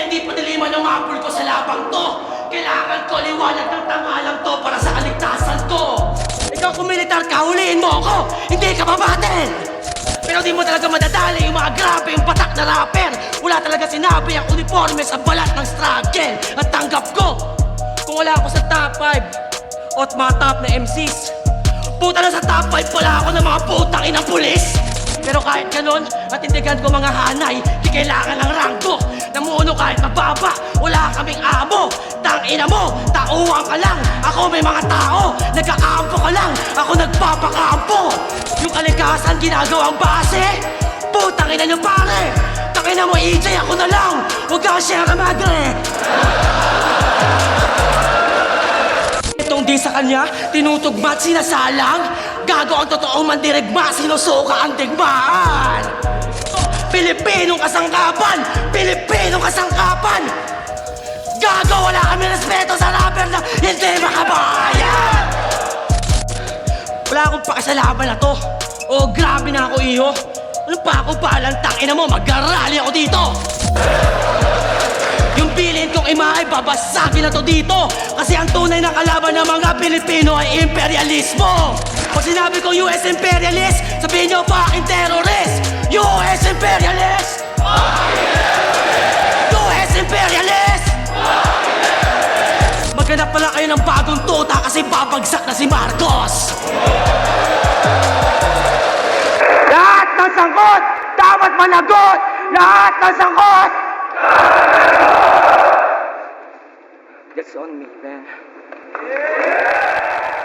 hindi pa niliman yung apple ko sa labang to. Kailangan ko liwanag ng tangalang to para sa kaligtasan ko. Ikaw kung militar ka, huliin mo ako, hindi ka babatil. Pero di mo talaga madadali yung mga grabe yung patak na rapper. Wala talaga sinabi ang uniforme sa balat ng struggle. At tanggap ko, kung wala ako sa top 5 o mga top na MCs, puta na sa top 5 pala ako ng mga putang inang pulis. Pero kahit ganun, natindigan ko mga hanay, di kailangan ng ranggo. Namuno kahit mababa, wala kaming amo. Tangina mo, tauhan ka lang. Ako may mga tao, nagkakampo ka lang. Ako nagpapakampo. Yung kalikasan ginagawang base, putang ina nyo pare. Tangina mo EJ, ako na lang. Huwag kang Sierra Madre. Itong di sa kanya, tinutugma at sinasalang. Gago ang totoong mandirigma, sinusuka ang digmaan. Pilipinong kasangkapan! Pilipinong kasangkapan! Gago, wala kami respeto sa rapper na hindi makabayan! Wala akong pakasalaban na to. Oh, grabe na ako, iho. Ano pa ako palang tangina mo? Mag-rally ako dito! Yung bilin kong imahe, babasagin na to dito. Kasi ang tunay na kalaban ng mga Pilipino ay imperialismo. Pag sinabi ko US imperialist, sabihin nyo fucking terrorist. US imperialist! US imperialist! Maghanap pala kayo ng bagong tuta kasi babagsak na si Marcos. Lahat ng sangkot dapat managot! Lahat ng sangkot! That's on me, man.